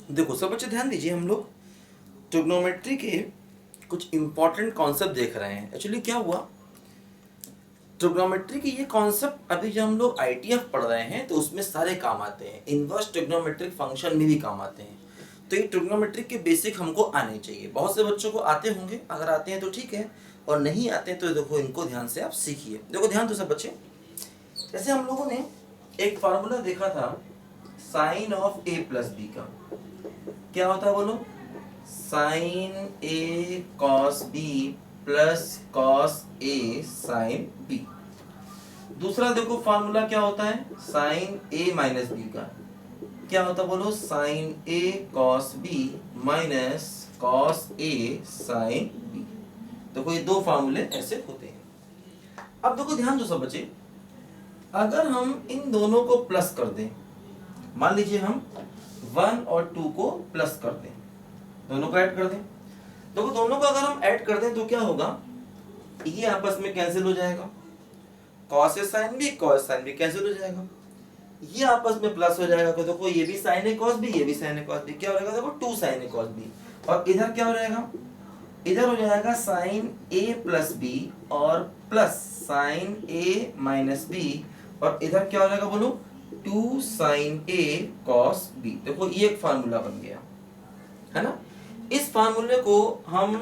देखो सब बच्चे ध्यान दीजिए, हम लोग ट्रिग्नोमेट्री के कुछ इंपॉर्टेंट कॉन्सेप्ट देख रहे हैं। एक्चुअली क्या हुआ, ट्रिग्नोमेट्री की ये कॉन्सेप्ट अभी जो हम लोग आईटीएफ पढ़ रहे हैं तो उसमें सारे काम आते हैं, इन्वर्स ट्रिग्नोमेट्रिक फंक्शन में भी काम आते हैं। तो ये ट्रिग्नोमेट्रिक के बेसिक हमको आने चाहिए। बहुत से बच्चों को आते होंगे, अगर आते हैं तो ठीक है, और नहीं आते हैं तो देखो इनको ध्यान से आप सीखिए। देखो ध्यान दो सब बच्चे, जैसे हम लोगों ने एक फार्मूला देखा था sine of A plus B का। क्या होता है बोलो? Sine A cos B plus cos A sine B. दूसरा देखो फार्मूला क्या होता है साइन ए माइनस बी का। क्या होता है बोलो? Sine A cos B minus cos A sine B. देखो ये दो फार्मूले ऐसे होते हैं। अब देखो ध्यान दो सब बच्चे, अगर हम इन दोनों को प्लस कर दें, मान लीजिए हम 1 और 2 को प्लस कर दें, दोनों को ऐड कर दें। देखो दोनों को अगर हम ऐड कर दें तो क्या होगा, ये आपस में कैंसिल हो जाएगा, cos ए sin b cos sin b cancel हो जाएगा, ये आपस में प्लस हो जाएगा। तो देखो ये भी sin a cos b, ये भी sin a cos b, क्या हो जाएगा देखो 2 sin a cos b। और इधर क्या हो जाएगा, इधर हो जाएगा sin a प्लस b और plus sin a minus b, और इधर क्या हो जाएगा बोलो 2 sin a cos b। देखो ये एक फार्मूला बन गया है ना। इस फार्मूले को हम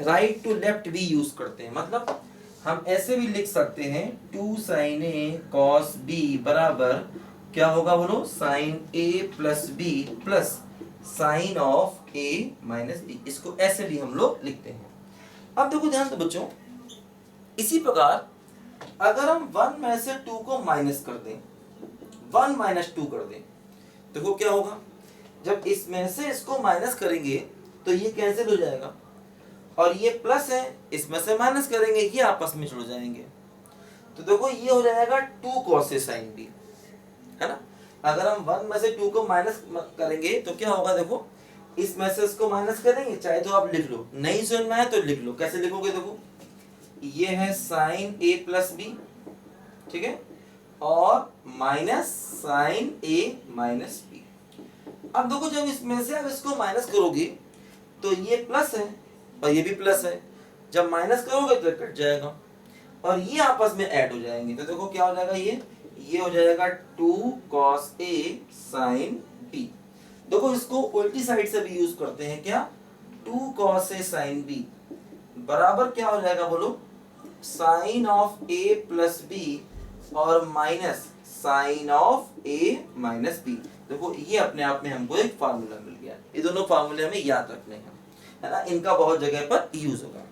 राइट टू लेफ्ट भी यूज करते हैं, मतलब हम ऐसे भी लिख सकते हैं 2 sin a cos b बराबर क्या होगा बोलो sin a plus b plus sign of a minus b। इसको ऐसे भी हम लोग लिखते हैं। अब देखो ध्यान दो बच्चों, इसी प्रकार अगर हम 1 में से 2 को माइनस कर दें, 1 माइनस 2 कर दें, देखो क्या होगा, जब इसमें से इसको माइनस करेंगे तो ये कैंसिल हो जाएगा, और ये प्लस है इसमें से माइनस करेंगे ये आपस में जुड़ जाएंगे। तो देखो ये हो जाएगा 2 cos a sin b, है ना। अगर हम 1 में से 2 को माइनस करेंगे तो क्या होगा, देखो इसमें से इसको माइनस करेंगे, चाहे तो आप लिख लो, नहीं समझ में आए तो लिख लो। कैसे लिखोगे, देखो ये है साइन a प्लस बी, ठीक है, और minus sine a minus B. अब देखो जब इसमें से आप इसको माइनस करोगे तो ये प्लस है और ये भी प्लस है, जब माइनस करोगे तो कट जाएगा और ये आपस में ऐड हो जाएंगे। तो देखो क्या हो जाएगा, ये हो जाएगा 2 cos a sin b। देखो इसको उल्टी साइड से भी यूज करते हैं, क्या 2 cos a sin b बराबर क्या हो जाएगा बोलो sine of a plus B और minus sine of a minus B. देखो ये अपने आप में हमको एक फार्मूला मिल गया। ये दोनों फार्मूले हमें याद रखने हैं, है ना, इनका बहुत जगह पर यूज होगा।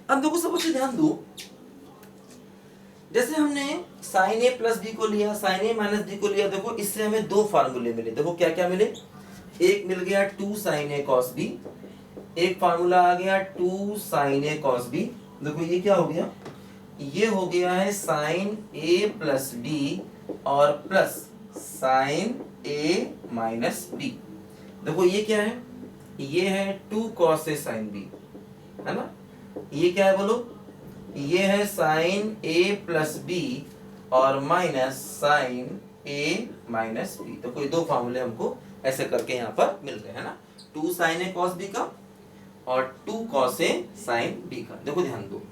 अब देखो सब बच्चे ध्यान दो, जैसे हमने साइन ए प्लस बी को लिया, साइन ए माइनस बी को लिया, देखो इससे हमें दो फार्मूले मिले। देखो क्या क्या मिले, एक मिल गया 2 sin a cos b, एक फार्मूला आ गया 2 sin a cos b। देखो ये क्या हो गया, ये हो गया है साइन a प्लस बी और plus sine a minus B. देखो ये क्या है, ये है 2 cos a sin b, है ना। ये क्या है बोलो, ये है साइन a प्लस बी और minus sine a minus B. तो कोई दो फार्मूले हमको ऐसे करके यहाँ पर मिल गए, है ना, 2 sin a cos b का और 2 cos a sin b का। देखो ध्यान दो,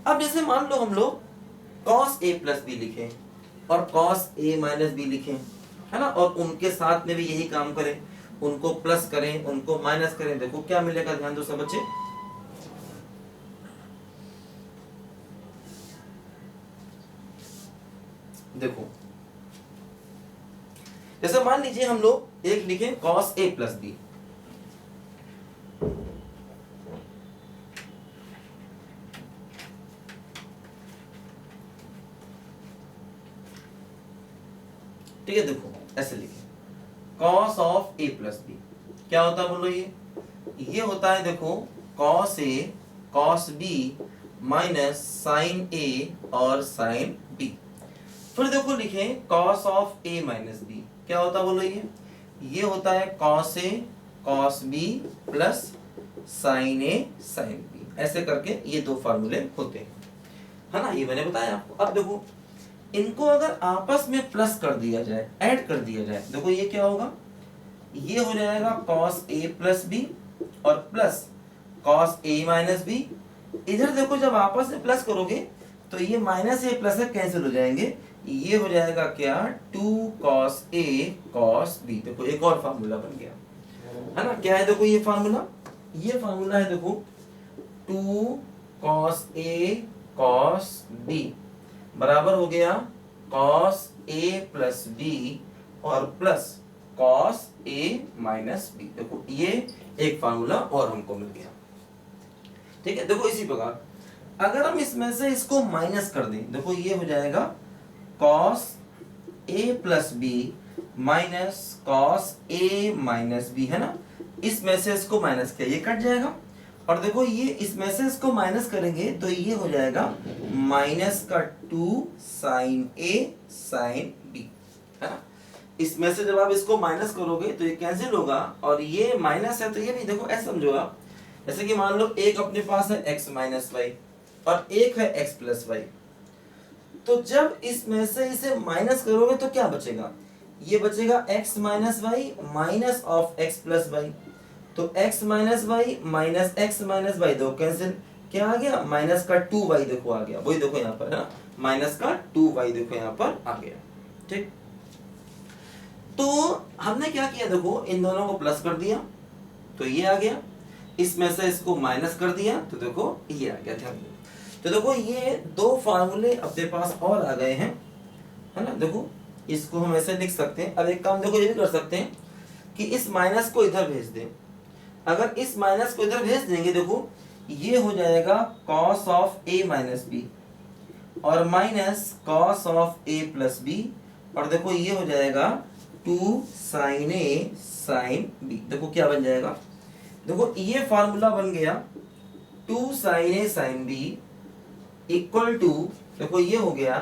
अब जैसे मान लो हम लोग cos a प्लस बी लिखे और cos a माइनस बी लिखे, है ना, और उनके साथ में भी यही काम करें, उनको प्लस करें उनको माइनस करें, देखो क्या मिलेगा, ध्यान दो सब बच्चे। देखो जैसे मान लीजिए हम लोग एक लिखें cos a प्लस बी, ठीक है, देखो ऐसे लिखें cos of a plus B. क्या होता है बोलो, ये होता है देखो cos a cos b minus sine a और साइन b। फिर देखो लिखें cos of a minus b। क्या होता है बोलो, ये होता है cos a cos b plus sine a sine b। ऐसे करके ये दो फार्मूले होते हैं, है ना, ये मैंने बताया आपको। अब देखो इनको अगर आपस में प्लस कर दिया जाए, ऐड कर दिया जाए, देखो ये क्या होगा, ये हो जाएगा कॉस ए प्लस बी और प्लस कॉस ए माइनस बी। इधर देखो जब आपस में प्लस करोगे तो ये माइनस ए प्लस कैंसिल हो जाएंगे, ये हो जाएगा क्या 2 कॉस ए कॉस बी। देखो एक और फार्मूला बन गया है ना। क्या है देखो ये फार्मूला है देखो 2 कॉस ए कॉस बी बराबर हो गया कॉस ए प्लस बी और प्लस कॉस ए माइनस बी। देखो ये एक फार्मूला और हमको मिल गया। ठीक है, देखो इसी प्रकार अगर हम इसमें से इसको माइनस कर दें, देखो ये हो जाएगा cos A plus B minus cos A minus B, है ना। इसमें से इसको माइनस किया, ये कट जाएगा। और देखो ये इसमें से इसको माइनस करेंगे तो ये हो जाएगा माइनस का 2 साइन ए साइन बी, है ना। इसमें से जब आप इसको माइनस करोगे तो ये कैंसिल होगा और ये माइनस है तो ये भी देखो ऐसे समझो आप, जैसे कि मान लो एक अपने पास है x माइनस वाई और एक है x प्लस वाई। तो जब इसमें से इसे माइनस करोगे तो क्या बचेगा, ये बचेगा x minus Y minus of x plus Y. तो x minus Y minus x minus Y दो कैंसिल, क्या आ गया माइनस का 2y देखो आ गया, वही देखो यहाँ पर है ना, माइनस का 2y देखो यहाँ पर आ गया। ठीक, तो हमने क्या किया देखो इन दोनों को प्लस कर दिया तो ये आ गया, इसमें से इसको माइनस कर दिया तो देखो ये आ गया। ध्यान दो, तो देखो ये दो फार्मूले अपने पास और आ गए हैं, है ना। देखो इसको हम ऐसे लिख सकते हैं। अब एक काम देखो ये भी कर सकते हैं कि इस माइनस को इधर भेज दें। अगर इस माइनस को इधर भेज देंगे देखो ये हो जाएगा cos of A minus B और minus cos of A plus B और देखो ये हो जाएगा 2 साइन ए साइन बी। देखो क्या बन जाएगा, देखो ये फार्मूला बन गया 2 sine A sine B equal to, देखो ये हो गया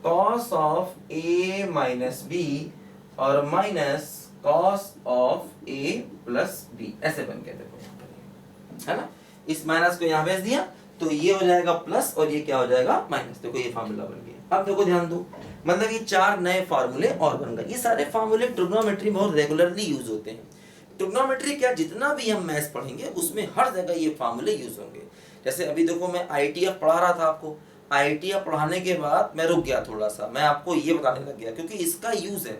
cos of A minus B और minus cos of A plus B, ऐसे बन गया। देखो यहाँ पर है ना, इस माइनस को यहाँ भेज दिया तो ये हो जाएगा प्लस और ये क्या हो जाएगा माइनस। देखो ये फार्मूला बन गया। अब देखो ध्यान दो, मतलब ये 4 नए फार्मूले और बन गए। ये सारे फार्मूले ट्रिग्नोमेट्री में बहुत रेगुलरली यूज होते हैं। ट्रिग्नोमेट्री क्या, जितना भी हम मैथ्स पढ़ेंगे उसमें हर जगह ये फार्मूले यूज होंगे। जैसे अभी देखो मैं आईटीएफ पढ़ा रहा था आपको, आईटीएफ पढ़ाने के बाद मैं रुक गया थोड़ा सा, मैं आपको ये बताने लग गया क्योंकि इसका यूज है,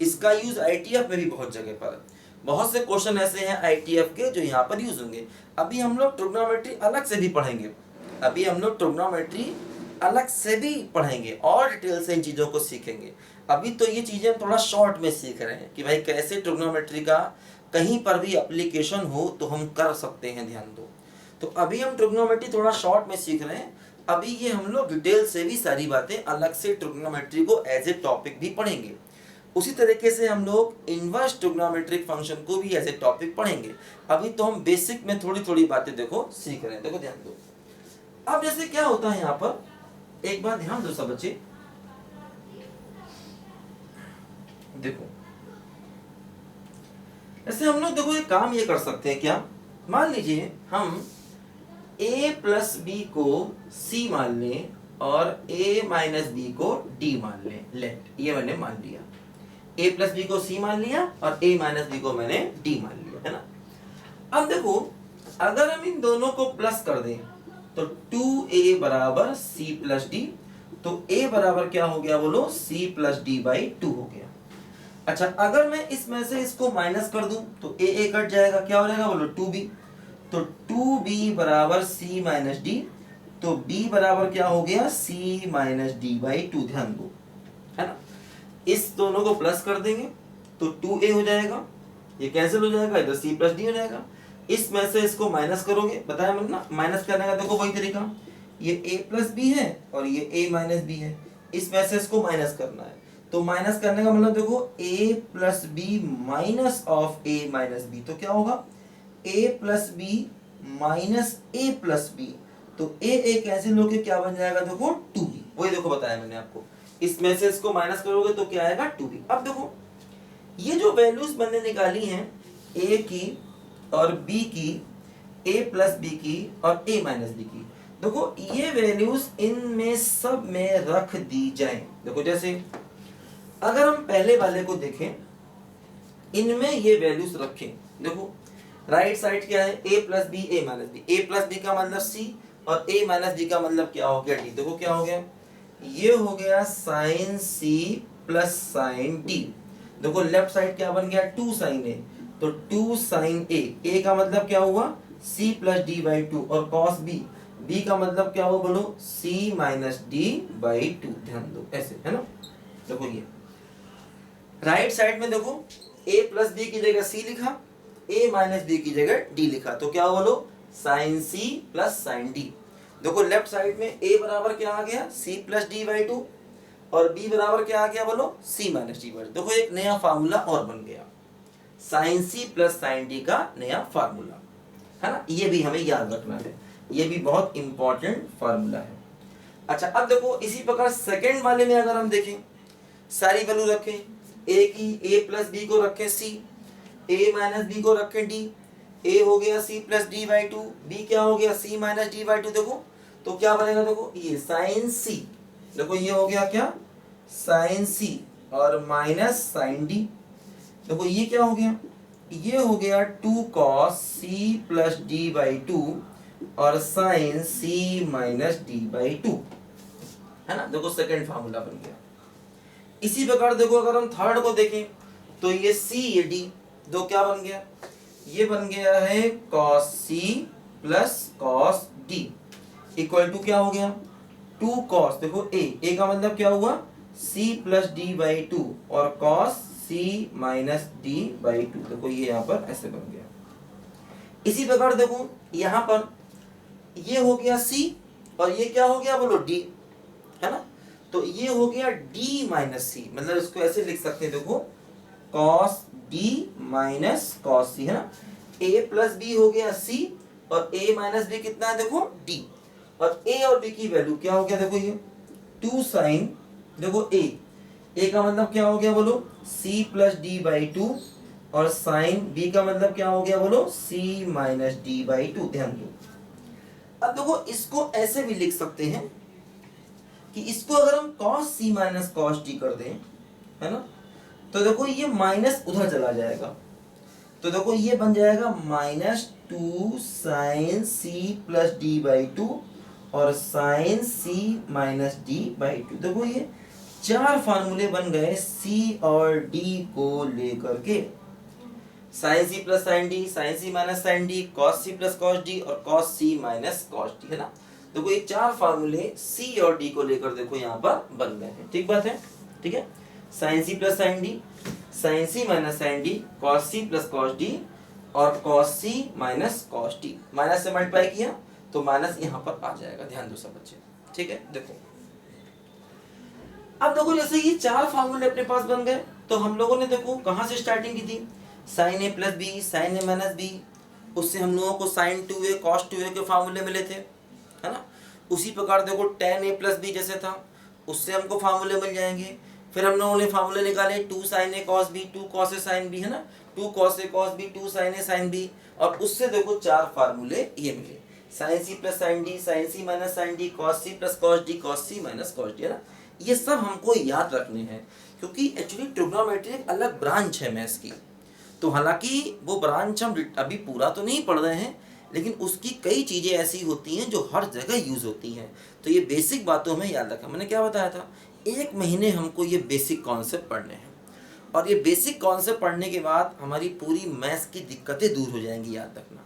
इसका यूज आईटीएफ में भी बहुत जगह पर है। बहुत से क्वेश्चन ऐसे हैं आईटीएफ के जो यहाँ पर यूज होंगे। अभी हम लोग ट्रिग्नोमेट्री अलग से भी पढ़ेंगे, अभी हम लोग ट्रिग्नोमेट्री अलग से भी पढ़ेंगे और डिटेल से इन चीज़ों को सीखेंगे। अभी तो ये चीज़ें थोड़ा शॉर्ट में सीख रहे हैं कि भाई कैसे ट्रिग्नोमेट्री का कहीं पर भी एप्लीकेशन हो तो हम कर सकते हैं। ध्यान दो, तो अभी हम ट्रिग्नोमेट्री थोड़ा शॉर्ट में सीख रहे हैं। अभी ये हम लोग डिटेल से भी सारी बातें अलग से ट्रिग्नोमेट्री को एज ए टॉपिक भी पढ़ेंगे। उसी तरीके से हम लोग इनवर्स ट्रिग्नोमेट्रिक फंक्शन को भी एज ए टॉपिक पढ़ेंगे। अभी तो हम बेसिक में थोड़ी थोड़ी बातें देखो सीख रहे हैं। देखो ध्यान दो, अब जैसे क्या होता है यहाँ पर, एक बात ध्यान दो सब बच्चे, देखो ऐसे हम लोग देखो एक काम ये कर सकते हैं क्या, मान लीजिए हम a प्लस बी को c मान लें और a माइनस बी को d मान लें। लेट, ये मैंने मान लिया, a प्लस बी को c मान लिया और a माइनस बी को मैंने d मान लिया, है ना। अब देखो अगर हम इन दोनों को प्लस कर दें तो 2a बराबर c प्लस डी, तो a बराबर क्या हो गया बोलो c प्लस डी बाई 2 हो गया। अच्छा अगर मैं इसमें से इसको माइनस कर दूं तो a कट जाएगा, क्या हो जाएगा बोलो 2b, तो 2b बराबर c माइनस डी, तो b बराबर क्या हो गया c माइनस डी बाई 2। ध्यान दो, है ना, इस दोनों को प्लस कर देंगे तो 2a हो जाएगा, ये कैंसिल हो जाएगा, इधर c प्लस डी हो जाएगा। इसमें से इसको माइनस करोगे, बताया मैंने ना माइनस करने का, देखो वही तरीका, ये a प्लस बी है और ये a माइनस बी है, इसमें से इसको माइनस करना है। तो माइनस करने का मतलब देखो a plus B minus of a minus B, तो क्या होगा a plus B minus a plus B, तो a कैंसिल होके क्या बन जाएगा देखो 2b, वही देखो बताया मैंने आपको। इसमें से इसको माइनस करोगे तो क्या आएगा 2b। अब देखो ये जो वैल्यूज मैंने निकाली हैं a की और b की, a प्लस बी की और a माइनस बी की, देखो ये वैल्यूज इनमें सब में रख दी जाए। देखो जैसे अगर हम पहले वाले को देखें इनमें ये वैल्यूज रखें। देखो राइट साइड क्या है, a plus B A minus B, A plus B का मतलब c और a माइनस बी का मतलब क्या हो गया d। देखो क्या हो गया, ये हो गया sine c plus sine d। देखो लेफ्ट साइड क्या बन गया, 2 साइन a, तो 2 साइन a का मतलब क्या हुआ c plus D by two, और cos b, b का मतलब क्या हुआ बोलो c minus D by to. ध्यान दो ऐसे है ना। देखो ये राइट साइड में देखो a प्लस बी की जगह c लिखा, a माइनस बी की जगह d लिखा, तो क्या बोलो sine c plus sine d। देखो लेफ्ट साइड में a बराबर क्या आ गया c plus D by two, और b बराबर क्या आ गया बोलो c minus D by two. देखो एक नया फार्मूला और बन गया, sine c plus sine d का नया फार्मूला है ना। ये भी हमें याद रखना है, ये भी बहुत इंपॉर्टेंट फार्मूला है। अच्छा अब देखो इसी प्रकार सेकेंड वाले में अगर हम देखें, सारी वैल्यू रखें, a की a प्लस बी को रखें c, a माइनस बी को रखें d, a हो गया c plus D by to, b क्या हो गया c minus D by two. देखो तो क्या बनेगा, देखो ये साइन c, देखो ये हो गया क्या साइन c और माइनस साइन d। देखो ये क्या हो गया, ये हो गया 2 cos c plus D by two और sine c minus D by two है ना। देखो सेकंड फार्मूला बन गया। इसी प्रकार देखो अगर हम थर्ड को देखें तो ये c ये d, दो क्या बन गया, ये बन गया है cos c plus cos d equal to क्या हो गया 2 cos, देखो a का मतलब क्या हुआ c plus D by two और cos c minus D by two. देखो ये यहाँ पर ऐसे बन गया। इसी प्रकार देखो यहाँ पर ये हो गया c और ये क्या हो गया बोलो d है ना, तो ये हो गया d माइनस c, मतलब इसको ऐसे लिख सकते हैं देखो cos d minus cos c है ना। a प्लस b हो गया c और a माइनस b कितना है देखो d, और a और b की वैल्यू क्या हो गया देखो ये 2 साइन, देखो a का मतलब क्या हो गया बोलो c plus D by two, और साइन b का मतलब क्या हो गया बोलो c minus D by to. ध्यान दो अब देखो इसको ऐसे भी लिख सकते हैं कि इसको अगर हम cos c minus cos d कर दें है ना, तो देखो ये माइनस उधर चला जाएगा, तो देखो ये बन जाएगा minus 2 sine c plus D by two और sine c minus D by two. देखो ये चार फार्मूले बन गए c और d को लेकर के, sine c plus sine d, sine c minus sine d, cos c plus cos d और cos c minus cos d है ना। देखो ये चार फार्मूले c और d को लेकर देखो यहाँ पर बन गए हैं। ठीक बात है, ठीक है। Sine c plus sine d, sine c minus sine d, cos c plus cos d और cos c minus cos d, minus से मल्टीप्लाई किया तो माइनस यहाँ पर आ जाएगा। ध्यान दो सब बच्चे, ठीक है। देखो अब देखो जैसे ये चार फार्मूले अपने पास बन गए, तो हम लोगों ने देखो कहाँ से स्टार्टिंग की थी, sign A plus B, sine A minus B, उससे हम लोगों को साइन 2a cos 2a के फार्मूले मिले थे है ना। उसी प्रकार देखो tan a प्लस बी जैसे था, उससे हमको फार्मूले मिल जाएंगे। फिर हम लोगों ने फार्मूले निकाले 2 sin a cos b, 2 cos a sin b है ना, 2 cos a cos b, 2 sin a sin b, और उससे देखो चार फार्मूले ये मिले, sine c plus sine d, sine c minus sine d, cos c plus cos d, cos c minus cos d है ना। ये सब हमको याद रखने हैं, क्योंकि एक्चुअली ट्रिग्नोमेट्री एक अलग ब्रांच है मैथ्स की। तो हालांकि वो ब्रांच हम अभी पूरा तो नहीं पढ़ रहे हैं, लेकिन उसकी कई चीज़ें ऐसी होती हैं जो हर जगह यूज़ होती हैं। तो ये बेसिक बातों में याद रखा। मैंने क्या बताया था, 1 महीने हमको ये बेसिक कॉन्सेप्ट पढ़ने हैं, और ये बेसिक कॉन्सेप्ट पढ़ने के बाद हमारी पूरी मैथ्स की दिक्कतें दूर हो जाएंगी। याद रखना,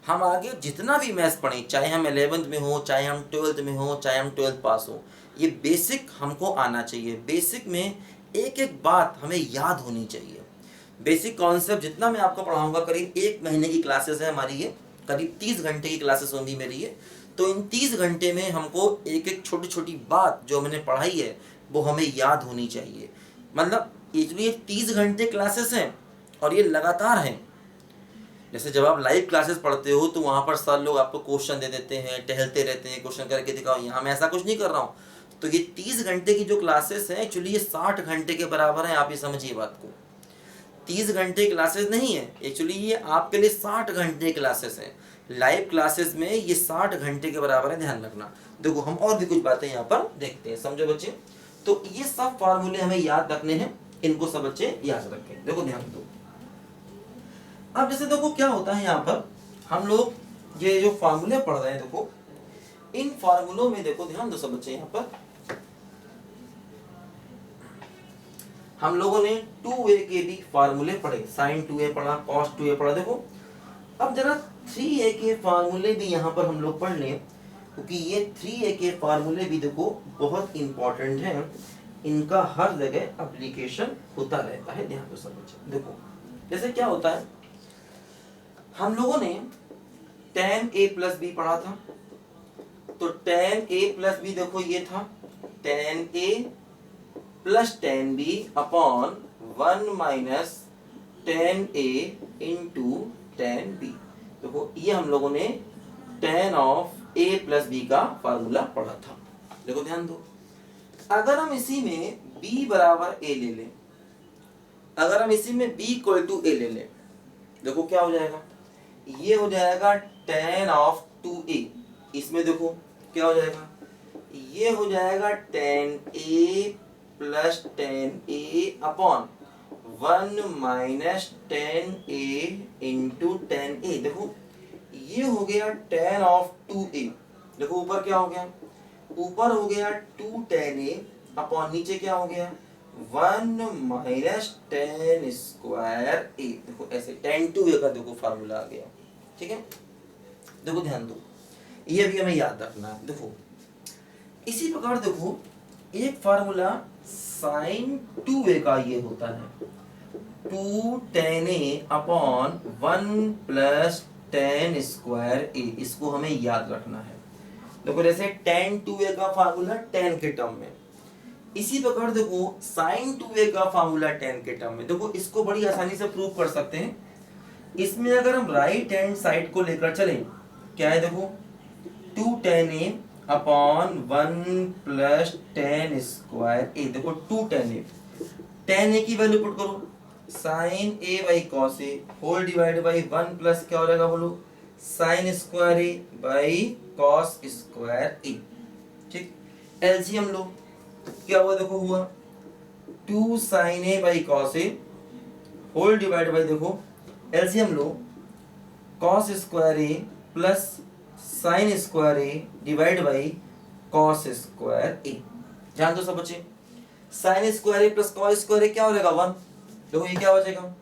हम आगे जितना भी मैथ्स पढ़ें, चाहे हम 11th में हो, चाहे हम 12th में हो, चाहे हम 12th पास हो, ये बेसिक हमको आना चाहिए। बेसिक में एक एक बात हमें याद होनी चाहिए। बेसिक कॉन्सेप्ट जितना मैं आपको पढ़ाऊंगा, करीब 1 महीने की क्लासेस है हमारी, ये करीब 30 घंटे की क्लासेस होंगी मेरी ये। तो इन 30 घंटे में हमको एक एक छोटी छोटी बात जो मैंने पढ़ाई है वो हमें याद होनी चाहिए। मतलब ये 30 घंटे क्लासेस हैं और ये लगातार हैं। जैसे जब आप लाइव क्लासेस पढ़ते हो तो वहाँ पर सर लोग आपको क्वेश्चन दे देते हैं, टहलते रहते हैं, क्वेश्चन करके दिखाओ। यहाँ मैं ऐसा कुछ नहीं कर रहा हूँ। तो ये 30 घंटे की जो क्लासेस हैं, एक्चुअली ये 60 घंटे के बराबर है। आप ये समझिए बात को, 30 घंटे क्लासेस नहीं है, एक्चुअली ये आपके लिए 60 घंटे क्लासेस हैं। लाइव क्लासेस में ये 60 घंटे के बराबर है, ध्यान रखना। देखो हम और भी कुछ बातें यहाँ पर देखते हैं, समझो बच्चे। तो ये सब फार्मूले हमें याद रखने हैं, इनको सब बच्चे याद रखें। देखो ध्यान दो, अब जैसे देखो क्या होता है यहाँ पर, हम लोग ये जो फार्मूले पढ़ रहे हैं, देखो इन फार्मूलों में देखो ध्यान दो सब बच्चे, यहाँ पर हम लोगों ने 2a के भी फार्मूले पढ़े, साइन 2a पढ़ा, कॉस 2a पढ़ा। देखो अब जरा 3a के फार्मूले भी यहाँ पर हम लोग पढ़ लें, क्योंकि ये 3a के फार्मूले भी देखो बहुत इंपॉर्टेंट हैं, इनका हर जगह एप्लीकेशन होता रहता है। ध्यान दो सब बच्चे, देखो जैसे क्या होता है, हम लोगों ने tan a प्लस बी पढ़ा था, तो tan a प्लस बी देखो ये था tan a plus tan b upon 1 minus tan a into tan b। देखो ये हम लोगों ने tan of a plus b का फार्मूला पढ़ा था। देखो ध्यान दो, अगर हम इसी में b बराबर a ले लें, अगर हम इसी में b इक्वल टू a ले लें, देखो क्या हो जाएगा, ये हो जाएगा tan ऑफ 2a। इसमें देखो क्या हो जाएगा, ये हो जाएगा tan a plus tan a upon 1 minus tan a into tan a। देखो ये हो गया tan ऑफ 2a, देखो ऊपर क्या हो गया, ऊपर हो गया 2 tan a अपॉन नीचे क्या हो गया 1 माइनस tan स्क्वायर a। देखो ऐसे tan 2a का देखो फार्मूला आ गया, ठीक है। देखो ध्यान दो, ये भी हमें याद रखना है। देखो इसी प्रकार देखो एक फार्मूला साइन 2a का ये होता है 2 tan a upon 1 plus tan square a, इसको हमें याद रखना है। देखो जैसे tan 2a का फार्मूला tan के टर्म में, इसी प्रकार देखो sin 2a का फार्मूला tan के टर्म में। देखो इसको बड़ी आसानी से प्रूव कर सकते हैं। इसमें अगर हम राइट हैंड साइड को लेकर चलें, क्या है देखो 2 tan a upon 1 plus tan square a। देखो 2 tan a की वैल्यू पुट करो, sine a by cos a whole divide by 1 plus क्या हो जाएगा बोलो sine square a by cos square a। ठीक, एलसीएम लो, क्या हुआ देखो हुआ 2 sine a by cos a whole divide by, देखो एलसीएम लो, cos square a plus sine square a divide by cos square a। ध्यान दो सब बच्चे, sign square a plus cos square a क्या हो जाएगा 1। देखो ये क्या बचेगा,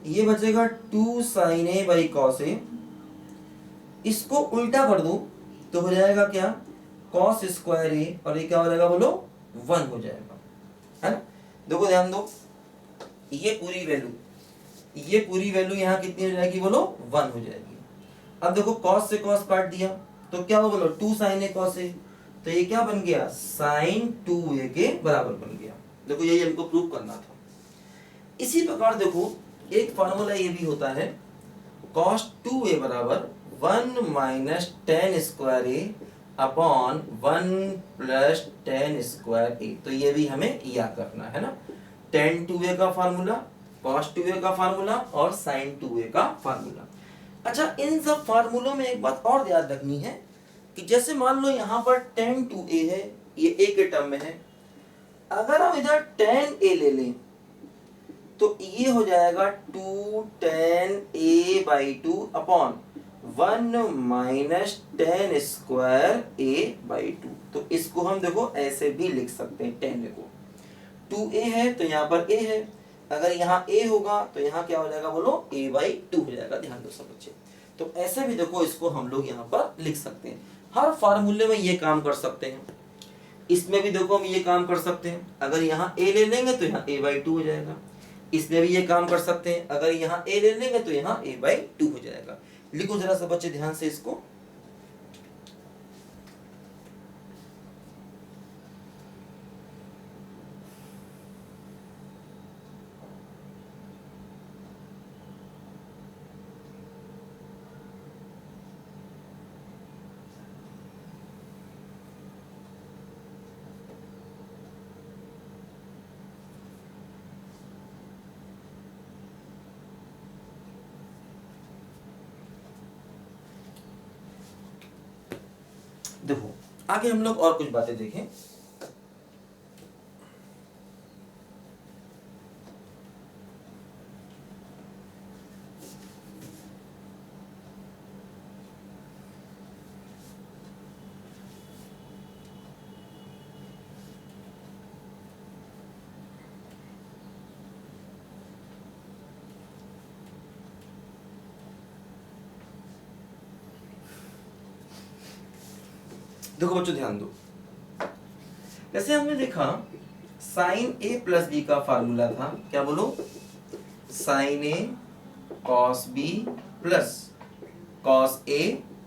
ये बचेगा 2 sine a by cos a, इसको उल्टा कर दो तो हो जाएगा क्या कॉस स्क्वायर a, और ये क्या हो जाएगा बोलो 1 हो जाएगा, है ना। देखो ध्यान दो, ये पूरी वैल्यू यहाँ कितनी हो जाएगी बोलो 1 हो जाएगी। अब देखो cos से cos काट दिया तो क्या हो बोलो 2 sin a cos a, तो ये क्या बन गया sin 2a के बराबर बन गया। देखो यही हमको प्रूव करना था। इसी प्रकार देखो एक फार्मूला ये भी होता है cos 2a बराबर 1 minus tan square a upon 1 plus tan square a। तो ये भी हमें याद रखना है ना, tan 2a का फार्मूला, cos 2a का फार्मूला और sin 2a का फार्मूला। अच्छा, इन सब फार्मूलों में एक बात और याद रखनी है कि जैसे मान लो यहाँ पर tan 2a है, ये a के टर्म में है, अगर हम इधर tan a ले लें तो ये हो जाएगा 2 tan a by 2 upon 1 minus tan square a by 2। तो इसको हम देखो ऐसे भी लिख सकते हैं, tan को 2a है तो यहाँ पर a है, अगर यहाँ a होगा तो यहाँ क्या हो जाएगा बोलो a बाई 2 हो जाएगा। ध्यान दो सब बच्चे, तो ऐसे भी देखो इसको हम लोग यहाँ पर लिख सकते हैं, हर फार्मूले में ये काम कर सकते हैं। इसमें भी देखो हम ये काम कर सकते हैं, अगर यहाँ a ले लेंगे तो यहाँ a बाई 2 हो जाएगा। इसमें भी ये काम कर सकते हैं, अगर यहाँ a ले लेंगे तो यहाँ a बाई 2 हो जाएगा। लिखो जरा सब बच्चे ध्यान से इसको, देखो आगे हम लोग और कुछ बातें देखें। देखो बच्चों ध्यान दो, जैसे हमने देखा साइन ए प्लस बी का फार्मूला था, क्या बोलो, sine A cos B plus cos A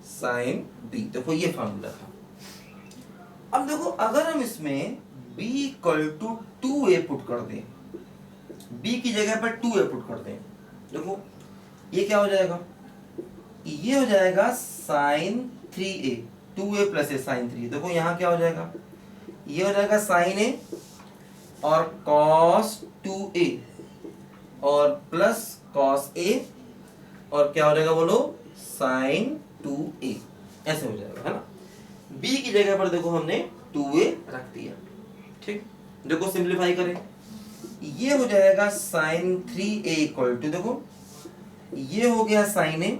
sine B, देखो ये फार्मूला था। अब देखो अगर हम इसमें b equal to 2a put कर दें, b की जगह पर 2a पुट कर दें, देखो ये क्या हो जाएगा, ये हो जाएगा साइन 3a, 2a प्लस ए साइन 3, देखो यहाँ क्या हो जाएगा, ये हो जाएगा साइन ए और कॉस 2a और प्लस कॉस a और क्या हो जाएगा बोलो, साइन 2a, ऐसे हो जाएगा, है ना। b की जगह पर देखो हमने 2a रख दिया, ठीक। देखो सिंप्लीफाई करें, ये हो जाएगा साइन 3a इक्वल टू, देखो ये हो गया साइन ए,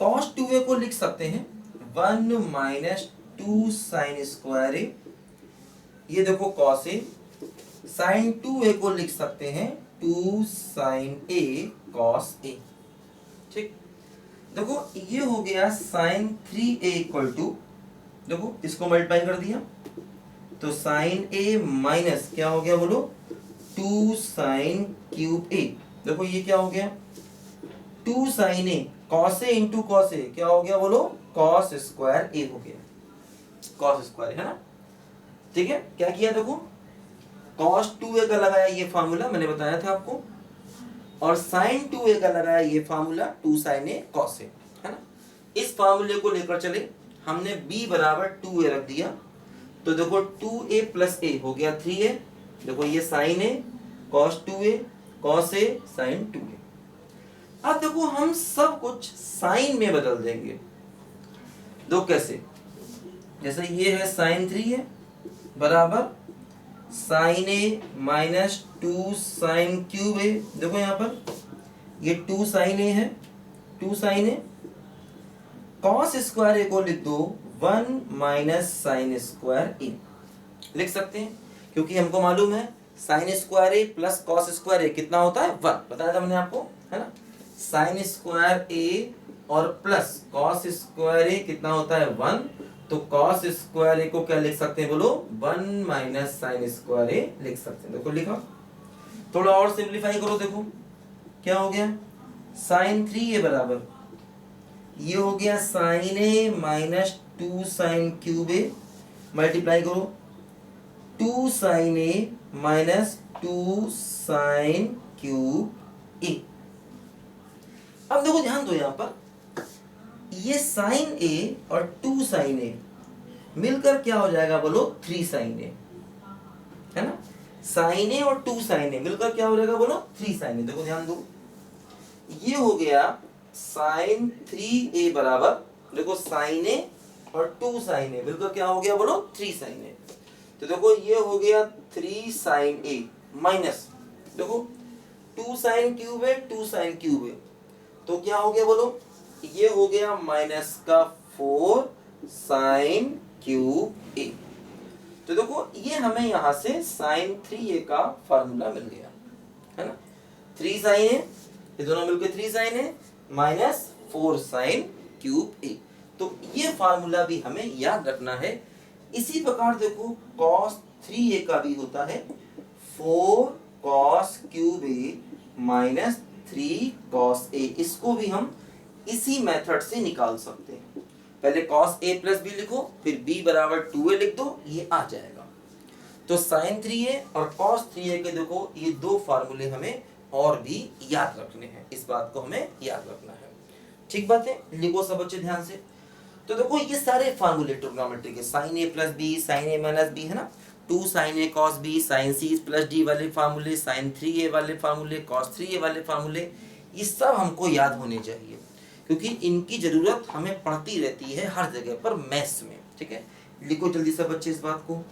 कॉस 2a को लिख सकते हैं 1 माइनस 2 साइन स्क्वायर ए, ये देखो कॉस ए, साइन 2a को लिख सकते हैं 2 साइन ए कॉस ए, ठीक। देखो ये हो गया साइन 3a इक्वल टू, देखो इसको मल्टीप्लाई कर दिया तो साइन ए माइनस क्या हो गया बोलो, 2 साइन क्यूब ए, देखो ये क्या हो गया, 2 sine A, cos A into cos A क्या हो गया बोलो, कॉस स्क्वायर ए हो गया, कॉस स्क्वायर, है ना। ठीक है, क्या किया देखो, कॉस 2a का लगाया ये फार्मूला मैंने बताया था आपको, और साइन 2a का लगाया ये formula 2 sine A cos A, है ना। इस फार्मूले को लेकर चले, हमने b बराबर 2a रख दिया, तो देखो 2a प्लस a हो गया 3a, देखो ये sign A cos 2a cos A sign 2a। अब देखो हम सब कुछ साइन में बदल देंगे, दो कैसे, जैसे ये है साइन 3a बराबर sign A minus 2 sine cube ए, देखो यहाँ पर ये 2 साइन ए है, 2 साइन ए, कॉस स्क्वायर ए को लिख दो 1 माइनस साइन स्क्वायर ए, लिख सकते हैं क्योंकि हमको मालूम है साइन स्क्वायर ए प्लस कॉस स्क्वायर ए कितना होता है 1, बताया था मैंने आपको, है ना। साइन स्क्वायर ए और प्लस कॉस स्क्वायर ए कितना होता है 1, तो कॉस स्क्वायर ए को क्या लिख सकते हैं बोलो, 1 माइनस साइन स्क्वायर ए लिख सकते हैं, देखो लिखा। थोड़ा और सिंप्लीफाई करो, देखो क्या हो गया, साइन 3a बराबर ये हो गया sign A minus 2 sine cube A, multiply करो 2 sine A minus 2 sine cube ए। अब देखो ध्यान दो, यहां पर ये साइन ए और 2 साइन ए मिलकर क्या हो जाएगा बोलो, 3 साइन ए, है ना। साइन ए और 2 साइन ए मिलकर क्या हो जाएगा बोलो, 3 साइन ए। देखो ध्यान दो, ये हो गया साइन 3a बराबर, देखो साइन ए और 2 साइन ए मिलकर क्या हो गया बोलो, 3 साइन ए। तो देखो ये हो गया 3 साइन ए माइनस, देखो 2 साइन क्यूब है, 2 साइन क्यूब है, तो क्या हो गया बोलो, ये हो गया माइनस का 4 साइन क्यूब ए। तो देखो ये हमें यहां से साइन 3a का फार्मूला मिल गया, है ना। 3 साइन ए, ये दोनों मिलकर 3 sign A minus 4 sine cube ए, तो ये फार्मूला भी हमें याद रखना है। इसी प्रकार देखो cos 3a का भी होता है 4 cos cube A minus 3 cos a, इसको भी हम इसी मेथड से निकाल सकते हैं। पहले cos a प्लस b लिखो, फिर b बराबर 2a लिख दो, ये आ जाएगा। तो sin 3a और cos 3a के देखो ये दो फार्मूले हमें और भी याद रखने हैं, इस बात को हमें याद रखना है, ठीक बात है। लिखो सब बच्चे ध्यान से। तो देखो ये सारे फार्मूले ट्रिग्नोमेट्री के, sine A plus B, sine A minus B, है ना, 2 sine A cos B, sine C plus D वाले फार्मूले, साइन 3a वाले फार्मूले, कॉस 3a वाले फार्मूले, ये सब हमको याद होने चाहिए क्योंकि इनकी जरूरत हमें पड़ती रहती है हर जगह पर मैथ्स में, ठीक है। लिखो जल्दी से बच्चे इस बात को।